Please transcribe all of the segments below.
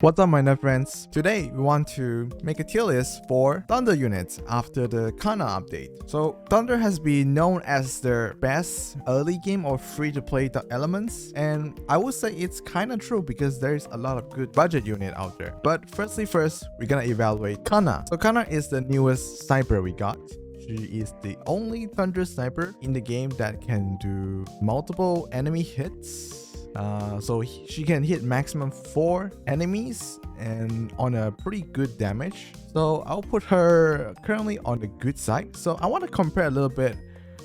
What's up my nerd friends? Today we want to make a tier list for Thunder units after the Kana update. So Thunder has been known as the best early game or free to play elements, and I would say it's kinda true because there's a lot of good budget unit out there. But first, we're gonna evaluate Kana. So Kana is the newest sniper we got. She is the only Thunder sniper in the game that can do multiple enemy hits. So she can hit maximum 4 enemies and on a pretty good damage. So I'll put her currently on the good side. So I want to compare a little bit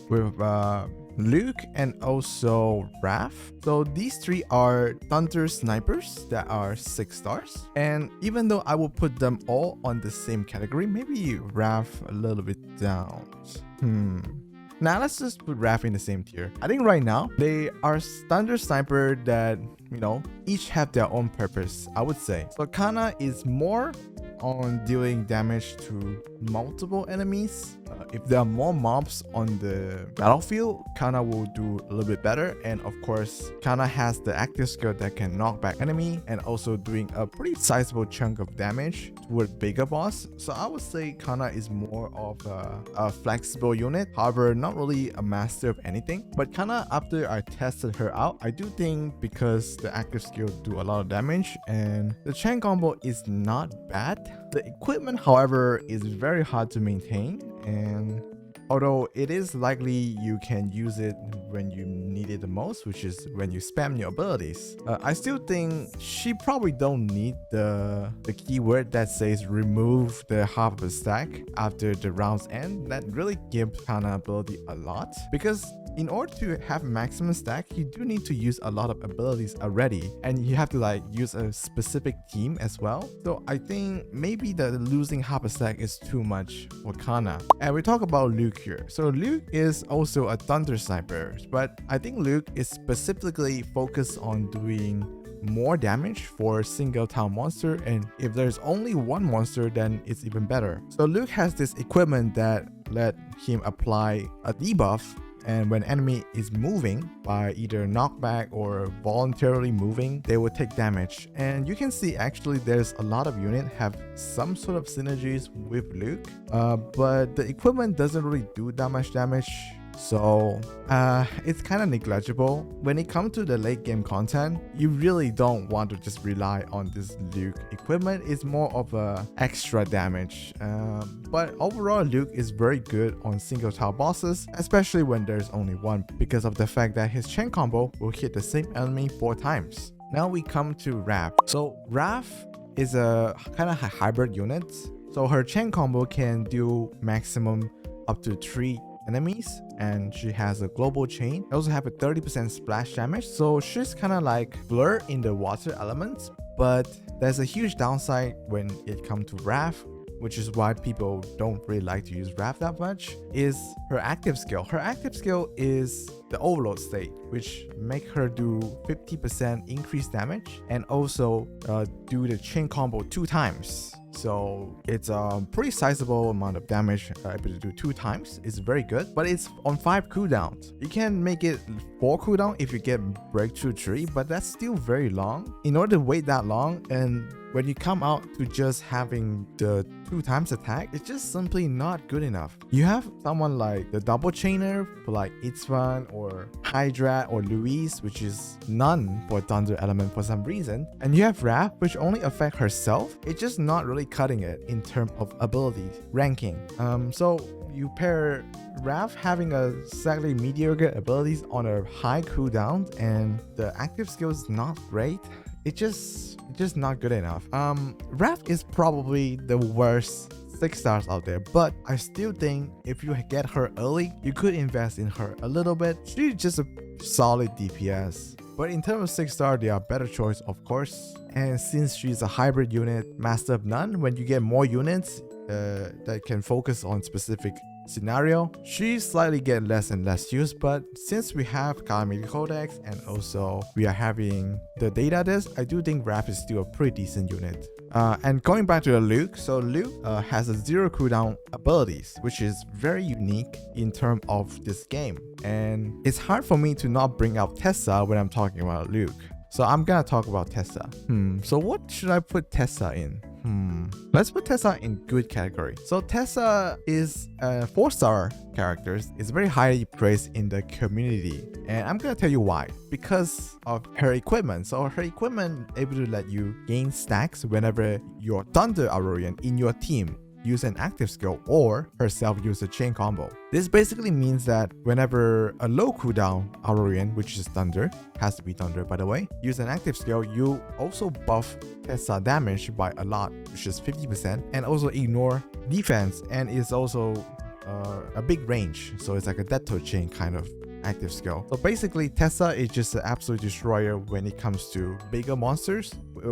with Luke and also Raph. So these three are Thunder snipers that are 6 stars. And even though I will put them all on the same category, maybe Raph a little bit down. Now let's just put Revi in the same tier. I think right now they are Thunder sniper that, each have their own purpose, I would say. So Kana is more on dealing damage to multiple enemies. If there are more mobs on the battlefield, Kana will do a little bit better. And of course, Kana has the active skill that can knock back enemy and also doing a pretty sizable chunk of damage toward bigger boss. So I would say Kana is more of a flexible unit. However, not really a master of anything. But Kana, after I tested her out, I do think because the active skill do a lot of damage and the chain combo is not bad. The equipment, however, is very hard to maintain, and although it is likely you can use it when you need it the most, which is when you spam your abilities, I still think she probably don't need the keyword that says remove the half of a stack after the rounds end. That really gives Kana ability a lot, because in order to have maximum stack, you do need to use a lot of abilities already, and you have to use a specific team as well. So I think maybe the losing half a stack is too much for Kana. And we talk about Luke here. So Luke is also a Thunder sniper, but I think Luke is specifically focused on doing more damage for single town monster, and if there's only one monster, then it's even better. So Luke has this equipment that let him apply a debuff, and when enemy is moving by either knockback or voluntarily moving, they will take damage. And you can see actually there's a lot of units have some sort of synergies with Luke, but the equipment doesn't really do that much damage. So it's kind of negligible. When it comes to the late game content, you really don't want to just rely on this Luke equipment. It's more of a extra damage, but overall Luke is very good on single tile bosses, especially when there's only one, because of the fact that his chain combo will hit the same enemy 4 times. Now we come to Raph. So Raph is a kind of a hybrid unit. So her chain combo can do maximum up to 3 enemies, and she has a global chain. I also have a 30% splash damage, so she's kind of like Blur in the water elements. But there's a huge downside when it comes to Raph, which is why people don't really like to use Raph that much, is her active skill. Her active skill is the overload state, which make her do 50% increased damage and also do the chain combo 2 times. So it's a pretty sizable amount of damage able to do 2 times. It's very good, but it's on 5 cooldowns. You can make it 4 cooldown if you get breakthrough 3, but that's still very long. In order to wait that long, and when you come out to just having the 2 times attack, it's just simply not good enough. You have someone like the double chainer for like Itzvan or Hydra or Louise, which is none for Thunder element for some reason, and you have Raph, which only affect herself. It's just not really cutting it in terms of ability ranking. So you pair Raph having a slightly mediocre abilities on a high cooldown, and the active skill is not great. It's just not good enough. Raph is probably the worst 6 stars out there, but I still think if you get her early, you could invest in her a little bit. She's just a solid DPS. But in terms of 6 star, they are better choice, of course. And since she's a hybrid unit, Master of None, when you get more units that can focus on specific scenario, she slightly get less and less use. But since we have Calamity Codex and also we are having the data disc, I do think Raph is still a pretty decent unit. And going back to the Luke, so Luke has a 0 cooldown abilities, which is very unique in terms of this game. And it's hard for me to not bring up Tessa when I'm talking about Luke. So I'm gonna talk about Tessa. So what should I put Tessa in? Let's put Tessa in good category. So Tessa is a 4-star character. It's very highly praised in the community. And I'm gonna tell you why. Because of her equipment. So her equipment able to let you gain stacks whenever your Thunder Aurorian in your team use an active skill or herself use a chain combo. This basically means that whenever a low cooldown Aurorian, which is Thunder, has to be Thunder by the way, use an active skill, you also buff Tessa damage by a lot, which is 50%, and also ignore defense, and is also a big range, so it's like a death to chain kind of active skill. So basically Tessa is just an absolute destroyer when it comes to bigger monsters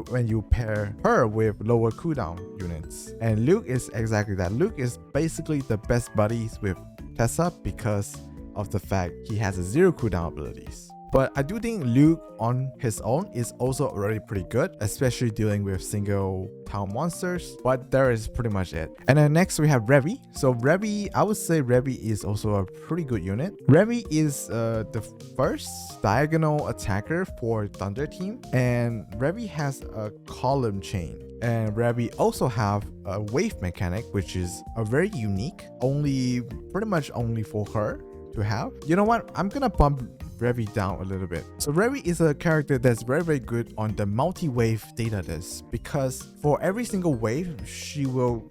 when you pair her with lower cooldown units. And Luke is exactly that. Luke is basically the best buddies with Tessa because of the fact he has a 0 cooldown abilities. But I do think Luke on his own is also already pretty good, especially dealing with single town monsters, but there is pretty much it. And then next we have Revi. So Revi, I would say Revi is also a pretty good unit. Revi is the first diagonal attacker for Thunder team, and Revi has a column chain. And Revi also have a wave mechanic, which is a very unique, pretty much only for her to have. You know what? I'm gonna bump Revi down a little bit. So Revi is a character that's very good on the multi-wave data list, because for every single wave she will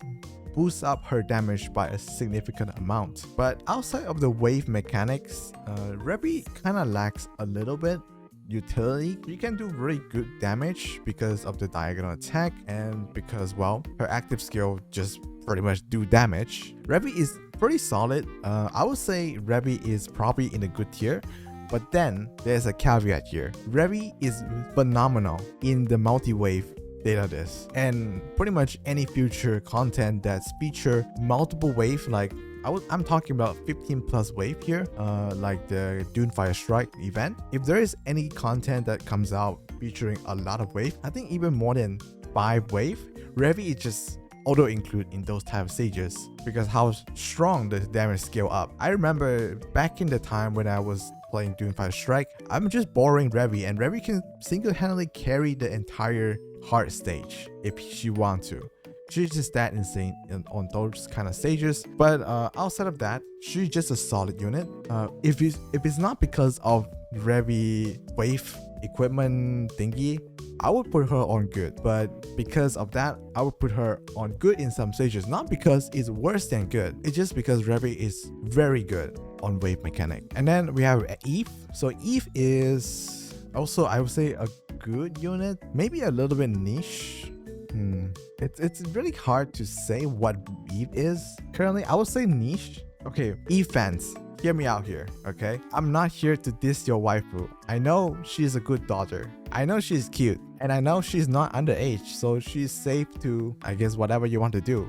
boost up her damage by a significant amount. But outside of the wave mechanics, Revi kind of lacks a little bit utility. You can do really good damage because of the diagonal attack, and because, well, her active skill just pretty much do damage. Revi is pretty solid. I would say Revi is probably in a good tier. But then there's a caveat here. Revi is phenomenal in the multi-wave data list, and pretty much any future content that's feature multiple wave, like I'm talking about 15 plus wave here, like the Dunefire Strike event. If there is any content that comes out featuring a lot of wave, I think even more than 5 wave, Revi is just auto include in those type of stages because how strong the damage scale up. I remember back in the time when I was playing Dunefire Strike, I'm just borrowing Revi, and Revi can single-handedly carry the entire hard stage if she wants to. She's just that insane on those kind of stages. But outside of that, she's just a solid unit. If it's not because of Revi wave equipment thingy, I would put her on good. But because of that, I would put her on good in some stages. Not because it's worse than good. It's just because Revi is very good on wave mechanic. And then we have Eve. So Eve is also, I would say, a good unit. Maybe a little bit niche. It's really hard to say what Eve is. Currently, I would say niche. Okay, Eve fans, hear me out here, okay? I'm not here to diss your waifu. I know she's a good daughter. I know she's cute. And I know she's not underage, so she's safe to, I guess, whatever you want to do.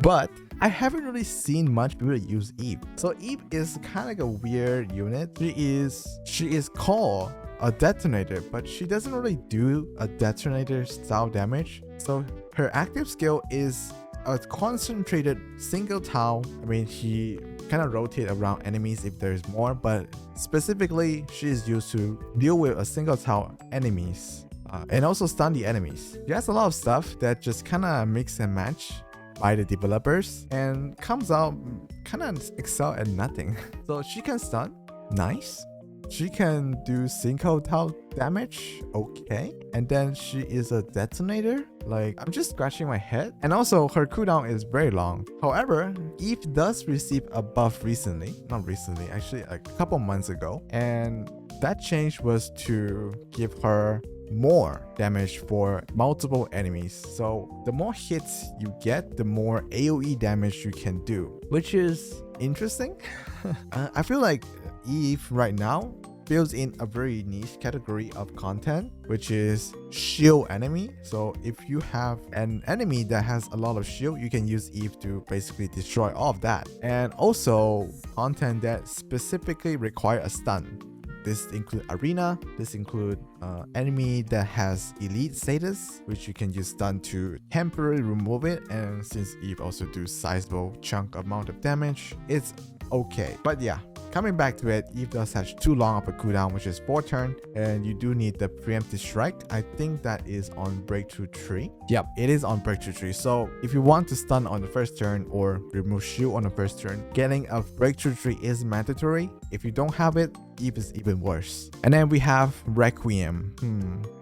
But I haven't really seen much people use Eve. So Eve is kind of like a weird unit. She is called a detonator, but she doesn't really do a detonator style damage. So her active skill is a concentrated single tile. I mean, she kind of rotate around enemies if there's more, but specifically she is used to deal with a single tile enemies and also stun the enemies. She has a lot of stuff that just kind of mix and match by the developers and comes out kind of excel at nothing. So she can stun, nice. She can do single tile damage, okay. And then she is a detonator. Like, I'm just scratching my head. And also, her cooldown is very long. However, Eve does receive a buff recently. Not recently, actually a couple months ago. And that change was to give her more damage for multiple enemies. So the more hits you get, the more AoE damage you can do, which is interesting. I feel like Eve right now fills in a very niche category of content, which is shield enemy. So if you have an enemy that has a lot of shield, you can use Eve to basically destroy all of that. And also content that specifically require a stun. This include arena, this include enemy that has elite status, which you can use stun to temporarily remove it. And since Eve also do sizable chunk amount of damage, it's okay. But yeah, coming back to it, Eve does have too long of a cooldown, which is 4 turn, and you do need the preemptive strike. I think that is on breakthrough tree. Yep, it is on breakthrough tree. So if you want to stun on the first turn or remove shield on the first turn, getting a breakthrough tree is mandatory. If you don't have it, Eve is even worse. And then we have Requiem.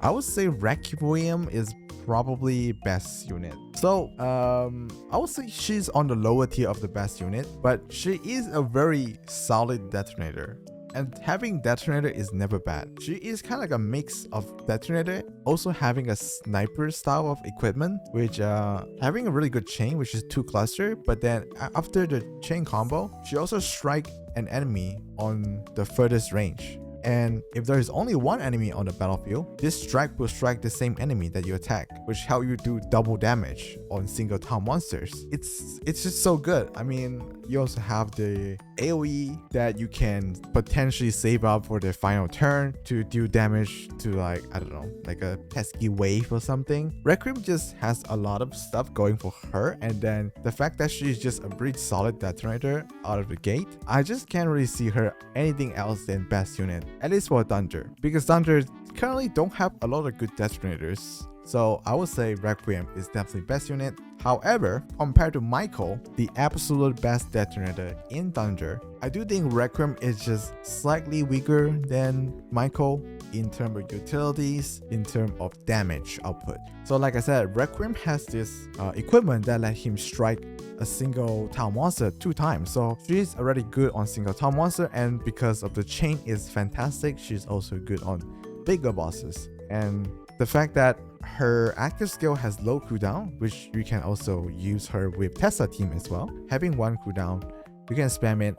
I would say Requiem is probably best unit. So I would say she's on the lower tier of the best unit, but she is a very solid detonator. And having detonator is never bad. She is kind of like a mix of detonator, also having a sniper style of equipment, which having a really good chain, which is 2 cluster. But then after the chain combo, she also strike an enemy on the furthest range. And if there is only one enemy on the battlefield, this strike will strike the same enemy that you attack, which help you do double damage on single town monsters. It's just so good. I mean, you also have the AoE that you can potentially save up for the final turn to do damage to, like, I don't know, like a pesky wave or something. Requiem just has a lot of stuff going for her, and then the fact that she's just a pretty solid detonator out of the gate, I just can't really see her anything else than best unit, at least for Thunder, because Thunder currently don't have a lot of good detonators. So I would say Requiem is definitely best unit. However, compared to Michael, the absolute best detonator in Thunder, I do think Requiem is just slightly weaker than Michael in terms of utilities, in terms of damage output. So like I said, Requiem has this equipment that let him strike a single town monster 2 times. So she's already good on single town monster, and because of the chain is fantastic, she's also good on bigger bosses. And the fact that her active skill has low cooldown, which you can also use her with Tessa team as well. Having 1 cooldown, you can spam it.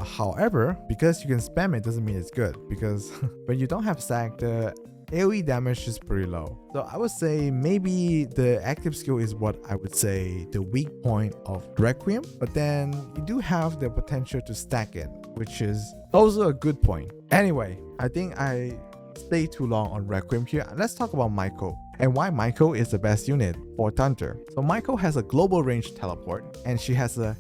However, because you can spam it doesn't mean it's good, because when you don't have stack, the AoE damage is pretty low. So I would say maybe the active skill is what I would say the weak point of Requiem, but then you do have the potential to stack it, which is also a good point. Anyway, I think I stay too long on Requiem here. Let's talk about Michael and why Michael is the best unit for Thunder. So Michael has a global range teleport, and she has a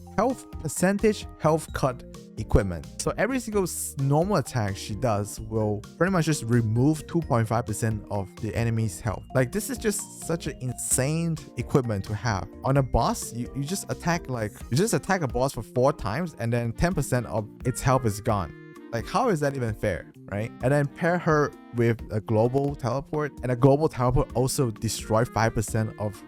percentage health cut equipment. So every single normal attack she does will pretty much just remove 2.5% of the enemy's health. Like, this is just such an insane equipment to have. On a boss, you just attack a boss for 4 times, and then 10% of its health is gone. Like, how is that even fair, right? And then pair her with a global teleport, and a global teleport also destroy 5% of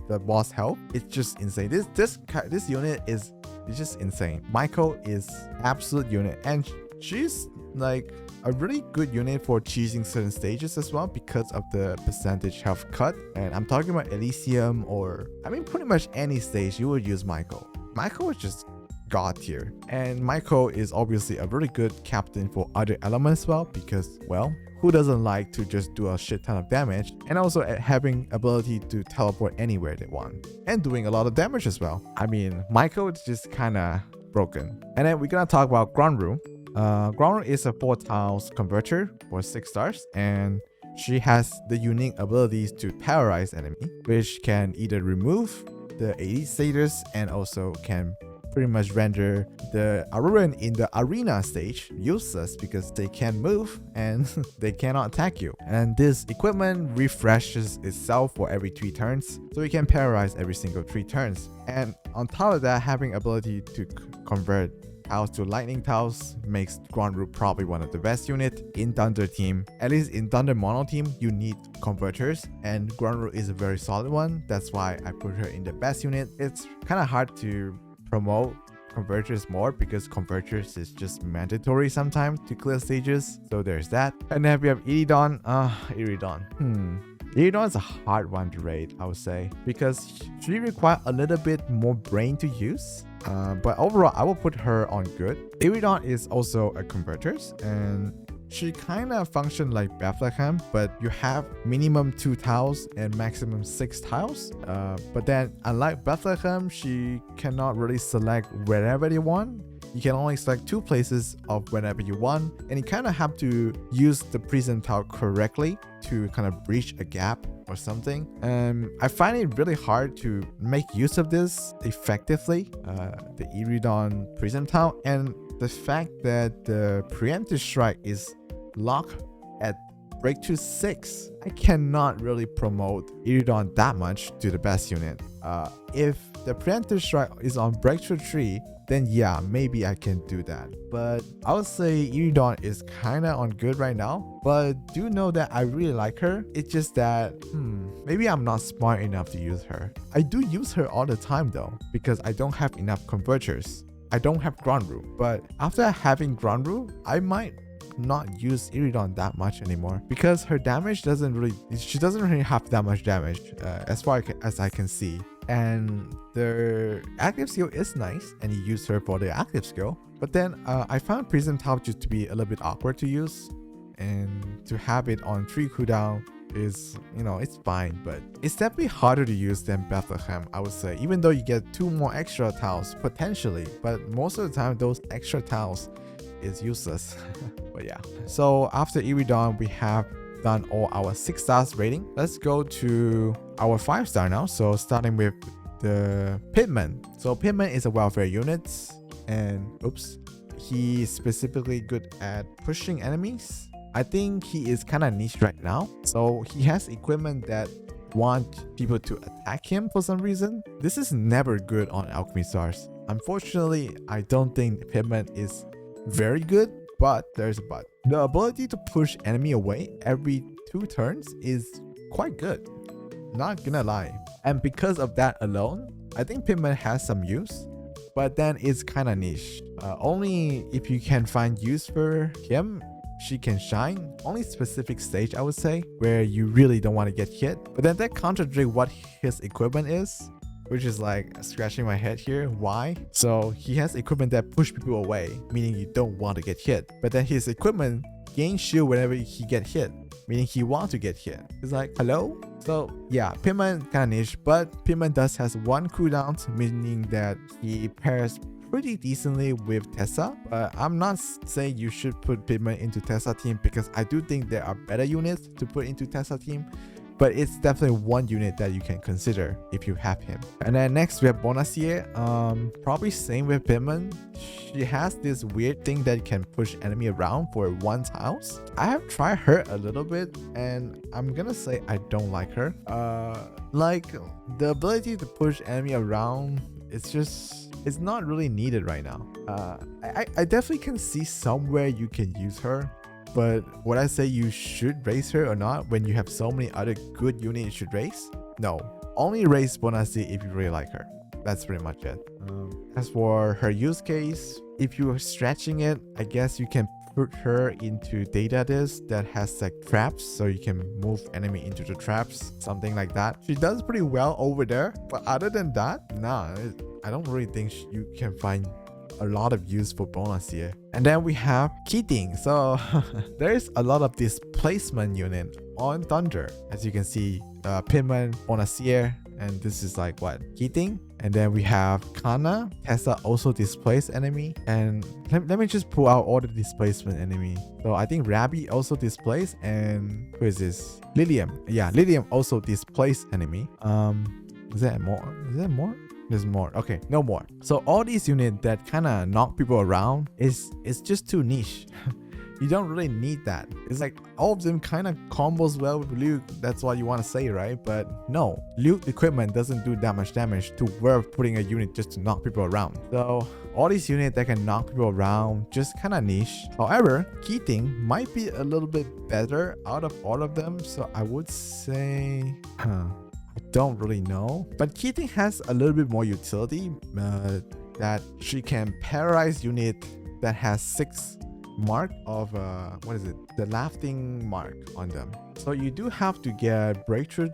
the boss health. It's just insane. This unit is just insane. Michael is absolute unit, and she's like a really good unit for cheesing certain stages as well because of the percentage health cut. And I'm talking about Elysium, or I mean pretty much any stage you would use Michael. Michael is just god tier, and Michael is obviously a really good captain for other elements as well, because, well, who doesn't like to just do a shit ton of damage, and also having ability to teleport anywhere they want and doing a lot of damage as well. I mean, Michael is just kind of broken. And then we're gonna talk about Grunwald. Grunwald is a 4 tiles converter for 6 stars, and she has the unique abilities to terrorize enemy, which can either remove the elite status and also can pretty much render the Aurorian in the arena stage useless because they can't move and they cannot attack you. And this equipment refreshes itself for every 3 turns, so you can terrorize every single 3 turns. And on top of that, having ability to convert tiles to lightning tiles makes Grunwald probably one of the best units in Thunder team. At least in Thunder mono team, you need converters, and Grunwald is a very solid one. That's why I put her in the best unit. It's kind of hard to promote converters more because converters is just mandatory sometimes to clear stages, so there's that. And then we have Irridon. Irridon is a hard one to rate, I would say, because she requires a little bit more brain to use. But overall, I will put her on good. Irridon is also a converter, and she kind of functions like Bethlehem, but you have minimum 2 tiles and maximum 6 tiles. But then, unlike Bethlehem, she cannot really select wherever you want. You can only select 2 places of whenever you want, and you kind of have to use the prism tile correctly to kind of breach a gap or something. I find it really hard to make use of this effectively, the Irridon prism tile. And the fact that the preemptive strike is locked at breakthrough 6, I cannot really promote Irridon that much to the best unit. If the preemptive strike is on breakthrough 3, then yeah, maybe I can do that. But I would say Irridon is kinda on good right now. But do know that I really like her. It's just that, maybe I'm not smart enough to use her. I do use her all the time though, because I don't have enough converters. I don't have Grunwald. But after having Grunwald, I might not use Irridon that much anymore, because her damage she doesn't really have that much damage as far as I can see. And the active skill is nice, and you use her for the active skill. But then I found Prism Top just to be a little bit awkward to use, and to have it on 3 cooldown is, it's fine, but it's definitely harder to use than Bethlehem, I would say, even though you get 2 more extra tiles potentially, but most of the time those extra tiles is useless. But yeah, so after Irridon, we have done all our 6 stars rating. Let's go to our 5 star now. So starting with the Pitman. So Pitman is a welfare unit, and he's specifically good at pushing enemies. I think he is kind of niche right now. So he has equipment that want people to attack him for some reason. This is never good on Alchemy Stars. Unfortunately, I don't think Pitman is very good, but there's a but. The ability to push enemy away every 2 turns is quite good, not gonna lie. And because of that alone, I think Pitman has some use, but then it's kind of niche. Only if you can find use for him, she can shine. Only specific stage, I would say, where you really don't want to get hit. But then that contradicts what his equipment is, which is like scratching my head here. Why? So he has equipment that push people away, meaning you don't want to get hit. But then his equipment gains shield whenever he get hit, meaning he wants to get hit. It's like, hello? So yeah, Pitman kind of niche, but Pitman does has 1 cooldown, meaning that he pairs pretty decently with Tessa. But I'm not saying you should put Pitman into Tessa team, because I do think there are better units to put into Tessa team. But it's definitely one unit that you can consider if you have him. And then next we have Bonacier. Probably same with Pitman. She has this weird thing that can push enemy around for 1 tiles. I have tried her a little bit, and I'm gonna say I don't like her. Like the ability to push enemy around, it's not really needed right now. I definitely can see somewhere you can use her. But would I say you should raise her or not when you have so many other good units you should raise? No. Only raise Bonacier if you really like her. That's pretty much it. As for her use case, if you're stretching it, I guess you can put her into data disc that has like traps, so you can move enemy into the traps, something like that. She does pretty well over there, but other than that, nah, I don't really think you can find a lot of use for Bonacier. And then we have Keating. So there's a lot of displacement unit on Thunder. As you can see, Pitman, Bonacier, and this is like what? Keating. And then we have Kana. Tessa also displaced enemy. And let me just pull out all the displacement enemy. So I think Rabbi also displaced, and who is this? Liam. Yeah, Liam also displaced enemy. Is there more? Is there more? There's more. Okay, no more. So all these units that kind of knock people around is just too niche. You don't really need that. It's like all of them kind of combos well with Luke. That's what you want to say, right? But no, Luke equipment doesn't do that much damage to worth putting a unit just to knock people around. So all these units that can knock people around, just kind of niche. However, Keating might be a little bit better out of all of them. So I would say, I don't really know, but Keating has a little bit more utility, that she can paralyze unit that has 6 mark of what is it, the laughing mark on them. So you do have to get breakthrough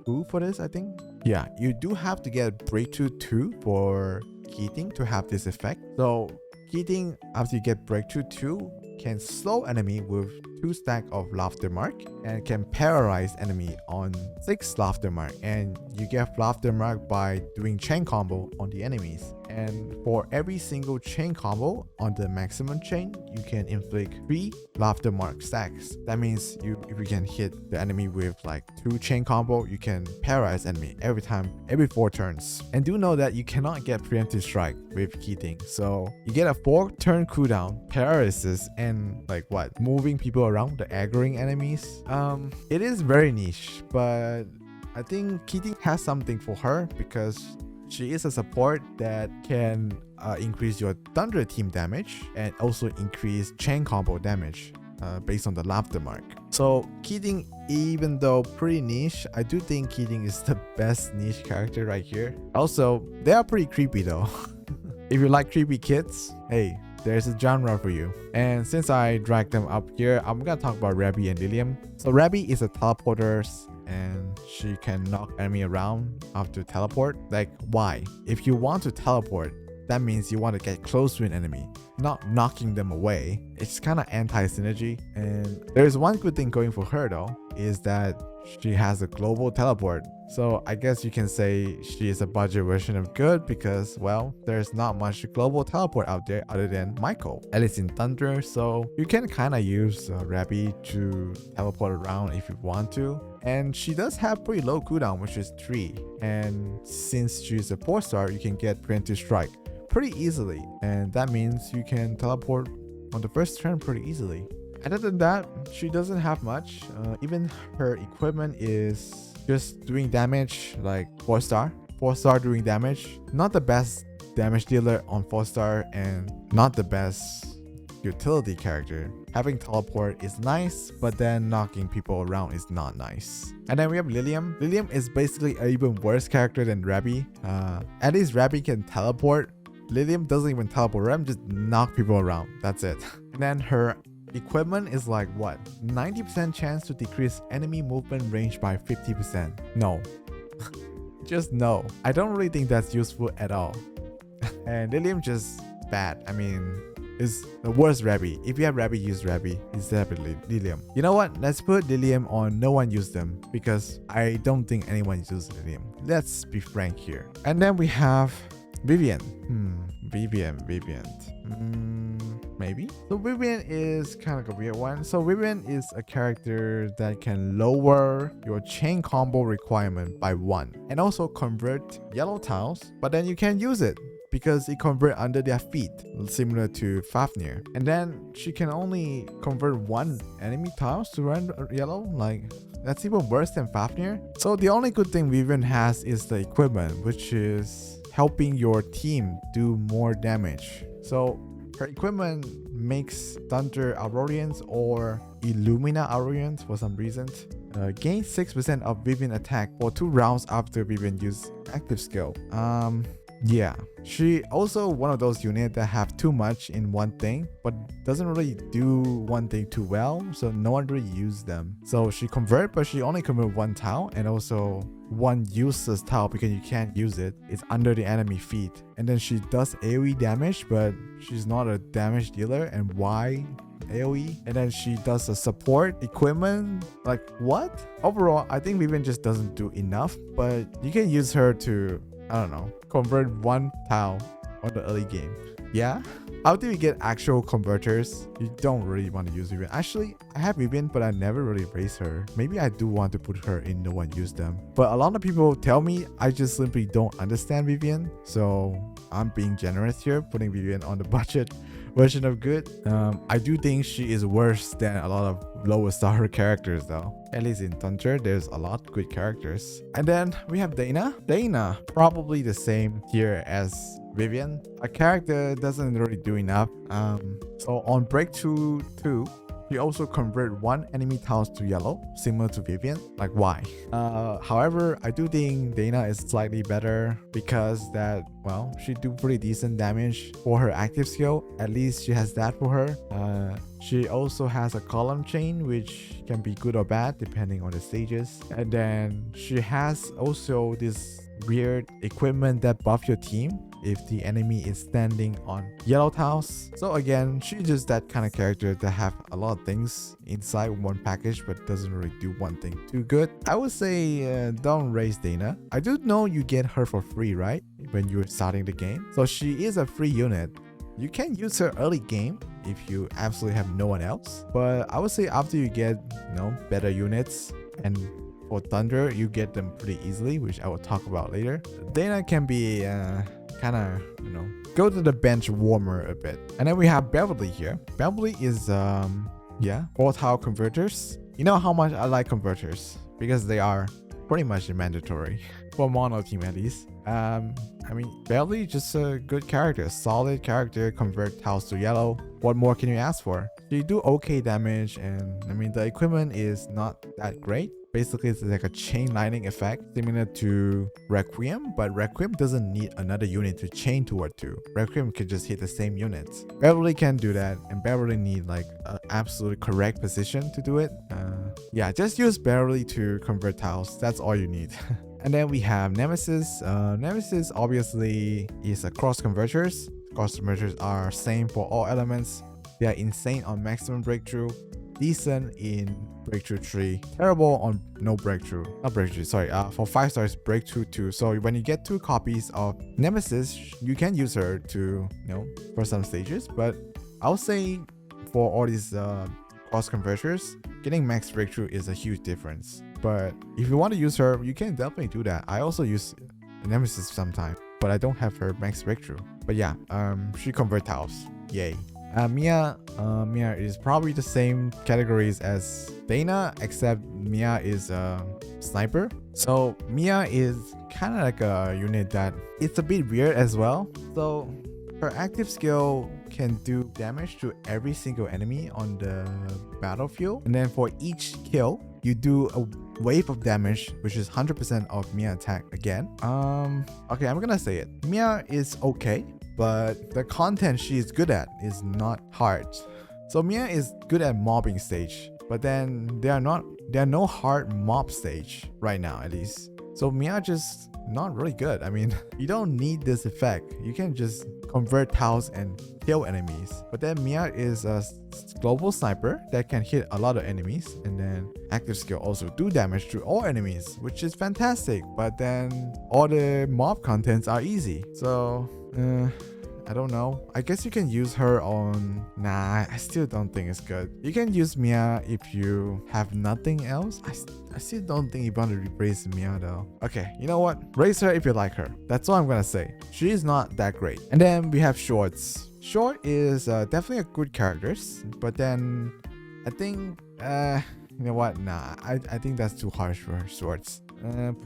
2 for this, I think. Yeah, you do have to get breakthrough 2 for Keating to have this effect. So Keating, after you get breakthrough 2, can slow enemy with 2 stack of Laughter Mark and can paralyze enemy on 6 Laughter Mark, and you get Laughter Mark by doing chain combo on the enemies. And for every single chain combo on the maximum chain, you can inflict 3 Laughter Mark stacks. That means if you can hit the enemy with like 2 chain combo, you can paralyze enemy every 4 turns. And do know that you cannot get preemptive strike with Keating. So you get a 4 turn cooldown, paralysis, and like what? Moving people around, the aggroing enemies. It is very niche, but I think Keating has something for her because she is a support that can increase your Thunder team damage and also increase chain combo damage based on the Laughter Mark. So Keating, even though pretty niche, I do think Keating is the best niche character right here. Also, they are pretty creepy though. If you like creepy kids, hey, there's a genre for you. And since I dragged them up here, I'm gonna talk about Rabbi and Liam. So Rabbi is a teleporter and she can knock enemy around after teleport. Like, why? If you want to teleport, that means you want to get close to an enemy, not knocking them away. It's kind of anti-synergy. And there's one good thing going for her though, is that she has a global teleport. So I guess you can say she is a budget version of good because, well, there's not much global teleport out there other than Michael, at least in Thunder. So you can kind of use Rabbi to teleport around if you want to. And she does have pretty low cooldown, which is 3. And since she's a 4-star, you can get preemptive strike pretty easily. And that means you can teleport on the first turn pretty easily. Other than that, she doesn't have much. Even her equipment is just doing damage, like 4-star. 4-star doing damage. Not the best damage dealer on 4-star and not the best utility character. Having teleport is nice, but then knocking people around is not nice. And then we have Liam. Liam is basically an even worse character than Rabbi. At least Rabbi can teleport. Liam doesn't even teleport. Rabbi just knock people around. That's it. And then her equipment is like what? 90% chance to decrease enemy movement range by 50%. No. Just no. I don't really think that's useful at all. And Liam just bad. I mean, is the worst Rabbi. If you have Rabbi, use Rabbi. It's definitely Liam. You know what? Let's put Liam on no one use them because I don't think anyone uses Liam. Let's be frank here. And then we have Vivian. Vivian. Maybe. So Vivian is kind of a weird one. So Vivian is a character that can lower your chain combo requirement by 1 and also convert yellow tiles, but then you can't use it because it convert under their feet, similar to Fafnir. And then she can only convert 1 enemy tiles to run yellow. Like, that's even worse than Fafnir. So the only good thing Vivian has is the equipment, which is helping your team do more damage. So her equipment makes Thunder Aurorians or Illumina Aurorians for some reason gain 6% of Vivian attack for 2 rounds after Vivian use active skill. Yeah, she also one of those units that have too much in one thing but doesn't really do one thing too well, so no one really uses them. So she convert, but she only convert 1 tile and also 1 useless tile because you can't use it. It's under the enemy feet. And then she does AoE damage, but she's not a damage dealer. And why AoE? And then she does a support equipment. Like, what? Overall, I think Vivian just doesn't do enough, but you can use her to, I don't know, convert 1 tile on the early game. Yeah? After you get actual converters, you don't really want to use Vivian. Actually, I have Vivian, but I never really raise her. Maybe I do want to put her in no one use them. But a lot of people tell me I just simply don't understand Vivian. So I'm being generous here, putting Vivian on the budget version of good. I do think she is worse than a lot of lower star characters though. At least in Thunder, there's a lot of good characters. And then we have Dana. Dana, probably the same here as Vivian. A character doesn't really do enough. So on Breakthrough 2, he also convert 1 enemy tiles to yellow, similar to Vivian. Like, why? However, I do think Dana is slightly better because that well, she do pretty decent damage for her active skill. At least she has that for her. She also has a column chain, which can be good or bad depending on the stages. And then she has also this weird equipment that buff your team if the enemy is standing on yellow tiles. So again, she's just that kind of character that have a lot of things inside one package but doesn't really do one thing too good. I would say don't raise Dana. I do know you get her for free, right, when you're starting the game. So she is a free unit. You can use her early game if you absolutely have no one else, but I would say after you get, you know, better units, and for Thunder you get them pretty easily, which I will talk about later. Dana can be kind of, you know, go to the bench warmer a bit. And then we have Beverly here. Beverly is 4-tile converters. You know how much I like converters because they are pretty much mandatory for mono team at least. I mean, Beverly just a good character, solid character, convert tiles to yellow. What more can you ask for? She do okay damage, and I mean the equipment is not that great. Basically, it's like a chain lightning effect similar to Requiem, but Requiem doesn't need another unit to chain toward to. Requiem can just hit the same units. Beverly can do that, and Beverly need like an absolutely correct position to do it. Yeah, just use Beverly to convert tiles. That's all you need. And then we have Nemesis. Nemesis obviously is a cross converters. Cross converters are same for all elements. They are insane on maximum breakthrough, decent in breakthrough 3, terrible on no breakthrough. Not breakthrough, sorry. For 5 stars, breakthrough 2. So when you get 2 copies of Nemesis, you can use her to, you know, for some stages. But I'll say for all these cross converters, getting max breakthrough is a huge difference. But if you want to use her, you can definitely do that. I also use Nemesis sometimes, but I don't have her max breakthrough. But yeah, she convert tiles. Yay. Mia is probably the same categories as Dana, except Mia is a sniper. So Mia is kind of like a unit that it's a bit weird as well. So her active skill can do damage to every single enemy on the battlefield, and then for each kill you do a wave of damage, which is 100% of Mia attack again. Okay, I'm gonna say it. Mia is okay, but the content she is good at is not hard. So Mia is good at mobbing stage, but then there are no hard mob stage right now, at least. So Mia just not really good. I mean, you don't need this effect. You can just convert tiles and kill enemies. But then Mia is a global sniper that can hit a lot of enemies, and then active skill also do damage to all enemies, which is fantastic. But then all the mob contents are easy. So I don't know. I guess you can use her on... Nah, I still don't think it's good. You can use Mia if you have nothing else. I still don't think you want to replace Mia though. Okay, you know what? Raise her if you like her. That's all I'm gonna say. She is not that great. And then we have Schwartz. Schwartz is definitely a good character, but then I think... you know what? Nah, I think that's too harsh for Schwartz.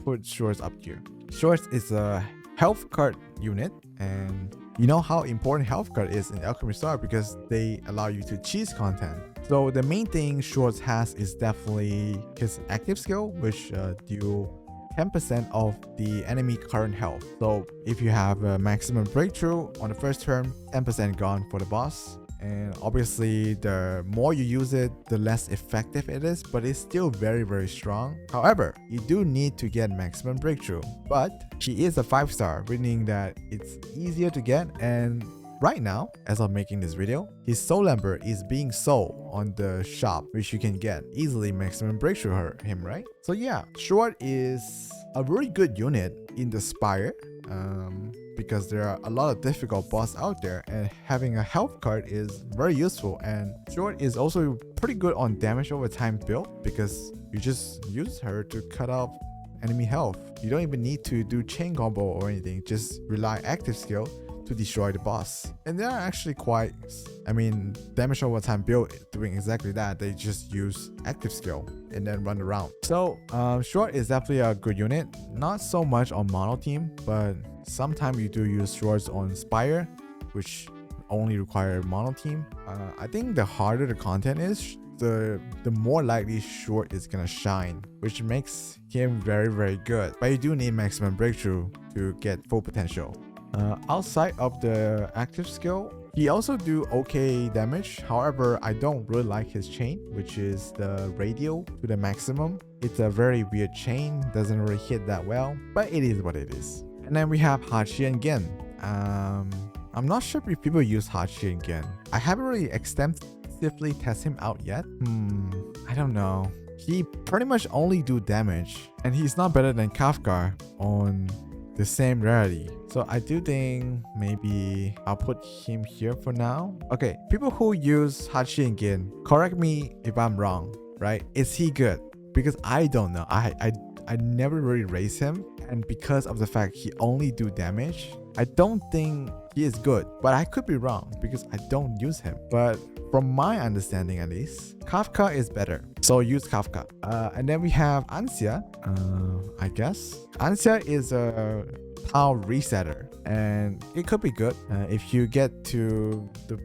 Put Schwartz up here. Schwartz is a health card unit, and you know how important health card is in Alchemy Star because they allow you to cheese content. So the main thing Schwartz has is definitely his active skill, which deal 10% of the enemy current health. So if you have a maximum breakthrough on the first turn, 10% gone for the boss. And obviously the more you use it, the less effective it is, but it's still very, very strong. However, you do need to get maximum breakthrough, but she is a 5-star, meaning that it's easier to get. And right now, as I'm making this video, his soul ember is being sold on the shop, which you can get easily maximum breakthrough him, right? So yeah, Schwartz is a really good unit in the Spire. Because there are a lot of difficult boss out there, and having a health card is very useful. And Schwartz is also pretty good on damage over time build because you just use her to cut off enemy health. You don't even need to do chain combo or anything, just rely active skill to destroy the boss. And they are actually quite, I mean, damage over time build doing exactly that. They just use active skill and then run around. So Schwartz is definitely a good unit. Not so much on mono team, but sometimes you do use Schwartz on Spire, which only require mono team. I think the harder the content is, the more likely Schwartz is gonna shine, which makes him very, very good. But you do need maximum breakthrough to get full potential. Outside of the active skill, he also do okay damage. However, I don't really like his chain, which is the radio to the maximum. It's a very weird chain, doesn't really hit that well, but it is what it is. And then we have Hachi and Gen. I'm not sure if people use Hachi and Gen. I haven't really extensively tested him out yet. I don't know. He pretty much only do damage, and he's not better than Kafka on the same rarity. So I do think maybe I'll put him here for now. Okay, people who use Hachi and Gen, correct me if I'm wrong, right? Is he good? Because I don't know. I never really raised him, and because of the fact he only do damage, I don't think he is good. But I could be wrong because I don't use him. But from my understanding at least, Kafka is better. So use Kafka. And then we have Ansia, I guess. Ansia is a Tau resetter, and it could be good if you get to the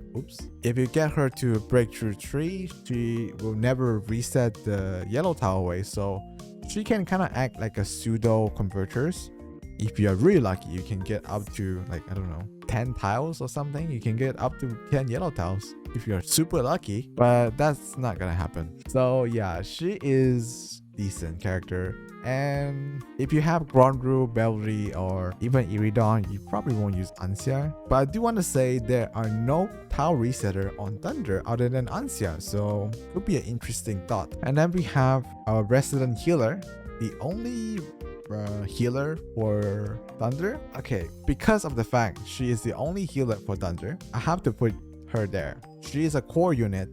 if you get her to breakthrough 3, she will never reset the yellow Tau away, so she can kind of act like a pseudo converters. If you are really lucky, you can get up to, like, I don't know, 10 tiles or something. You can get up to 10 yellow tiles if you're super lucky, but that's not gonna happen. So yeah, she is decent character. And if you have Grunwald, Beverly, or even Irridon, you probably won't use Ansia. But I do want to say there are no Tau resetter on Thunder other than Ansia, so could be an interesting thought. And then we have our resident healer, the only healer for Thunder. Okay, because of the fact she is the only healer for Thunder, I have to put her there. She is a core unit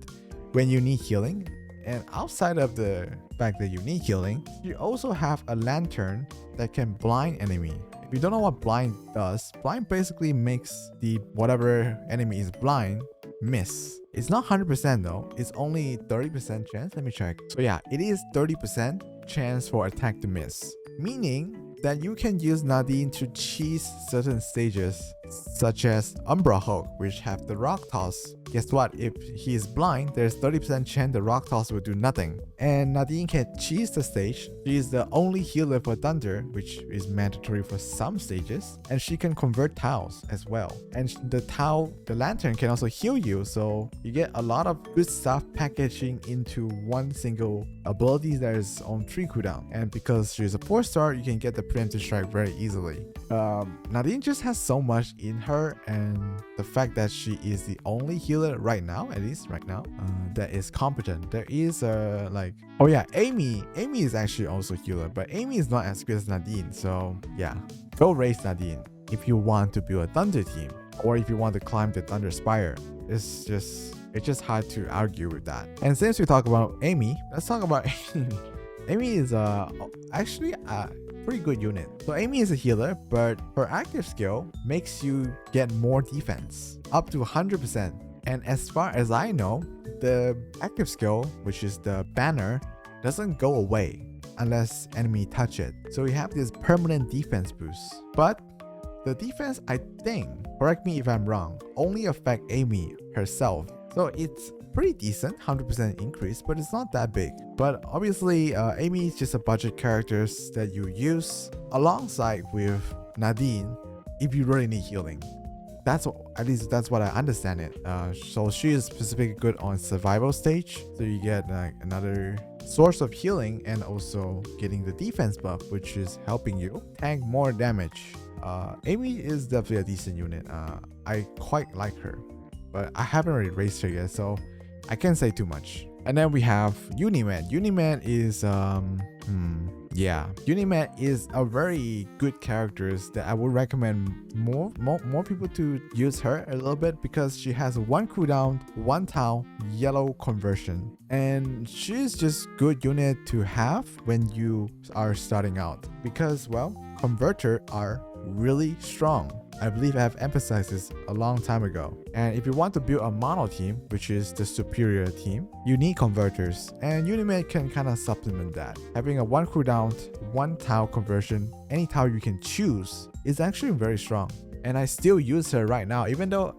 when you need healing, and outside of the fact that you need healing, you also have a lantern that can blind enemy. If you don't know what blind does, blind basically makes the whatever enemy is blind miss. It's not 100% though, it's only 30% chance. Let me check. So yeah, it is 30% chance for attack to miss, meaning that you can use Nadine to cheese certain stages, such as Umbra Hulk, which have the rock toss. Guess what? If he is blind, there's 30% chance the rock toss will do nothing. And Nadine can cheese the stage. She is the only healer for Thunder, which is mandatory for some stages. And she can convert tiles as well. And the tile, the lantern can also heal you, so you get a lot of good stuff packaging into one single ability that is on 3 cooldown. And because she's a 4-star, you can get the preemptive strike very easily. Nadine just has so much in her, and the fact that she is the only healer right now, at least right now, that is competent. There is oh yeah, Amy is actually also healer, but Amy is not as good as Nadine, so yeah, go raise Nadine if you want to build a Thunder team, or if you want to climb the Thunder Spire. It's just hard to argue with that. And since we talk about Amy, let's talk about Amy. Amy is actually a pretty good unit. So Amy is a healer, but her active skill makes you get more defense, up to 100%. And as far as I know, the active skill, which is the banner, doesn't go away unless enemy touch it. So you have this permanent defense boost. But the defense, I think, correct me if I'm wrong, only affect Amy herself. So it's pretty decent, 100% increase, but it's not that big. But obviously, Amy is just a budget characters that you use alongside with Nadine if you really need healing. At least that's what I understand it. So she is specifically good on survival stage, so you get like another source of healing and also getting the defense buff, which is helping you tank more damage. Amy is definitely a decent unit. I quite like her, but I haven't really raised her yet, so I can't say too much. And then we have Uniman. Uniman is Uniman is a very good character that I would recommend more people to use her a little bit, because she has 1 cooldown, 1 tile, yellow conversion, and she's just good unit to have when you are starting out, because well, converter are really strong. I believe I have emphasized this a long time ago. And if you want to build a mono team, which is the superior team, you need converters, and Uniman can kind of supplement that. Having a 1 cooldown, 1 tile conversion, any tile you can choose, is actually very strong. And I still use her right now, even though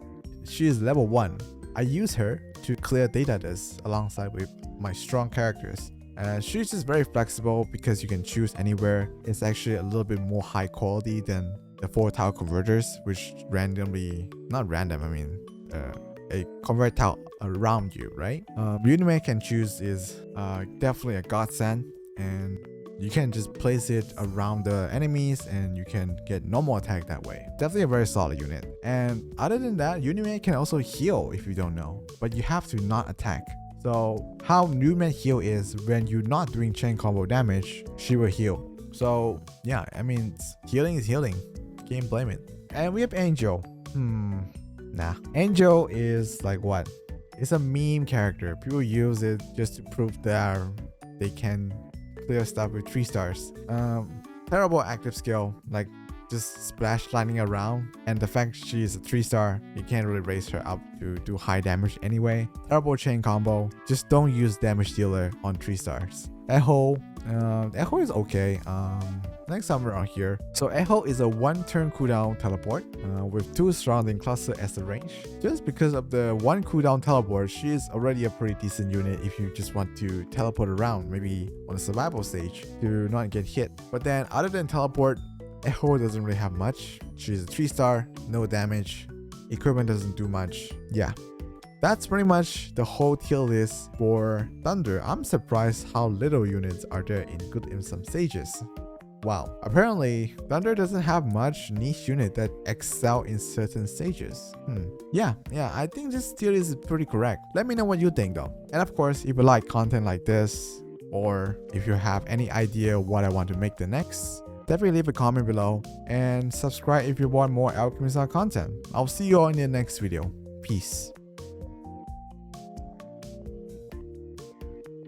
she is level 1. I use her to clear data disks alongside with my strong characters. And she's just very flexible because you can choose anywhere. It's actually a little bit more high quality than the 4 tile converters, which randomly, not random, I mean, a convert tile around you, right? Unit can choose is definitely a godsend, and you can just place it around the enemies and you can get normal attack that way. Definitely a very solid unit. And other than that, Unimate can also heal if you don't know, but you have to not attack. So how Unimate heal is when you're not doing chain combo damage, she will heal. So yeah, I mean, healing is healing. Can't blame it. And we have Angel. Nah. Angel is like what? It's a meme character. People use it just to prove that they can clear stuff with 3 stars. Terrible active skill, like just splash lightning around, and the fact she is a 3-star, you can't really raise her up to do high damage anyway. Terrible chain combo. Just don't use damage dealer on 3 stars. Echo is okay. Like somewhere on here. So Echo is a 1-turn cooldown teleport with 2 surrounding cluster as the range. Just because of the 1 cooldown teleport, she is already a pretty decent unit if you just want to teleport around, maybe on a survival stage to not get hit. But then other than teleport, Echo doesn't really have much. She's a 3-star, no damage, equipment doesn't do much. Yeah, that's pretty much the whole tier list for Thunder. I'm surprised how little units are there in some stages. Wow, apparently Thunder doesn't have much niche unit that excel in certain stages. Yeah, I think this tier is pretty correct. Let me know what you think though. And of course, if you like content like this, or if you have any idea what I want to make the next, definitely leave a comment below and subscribe if you want more Alchemy Stars content. I'll see you all in the next video. Peace.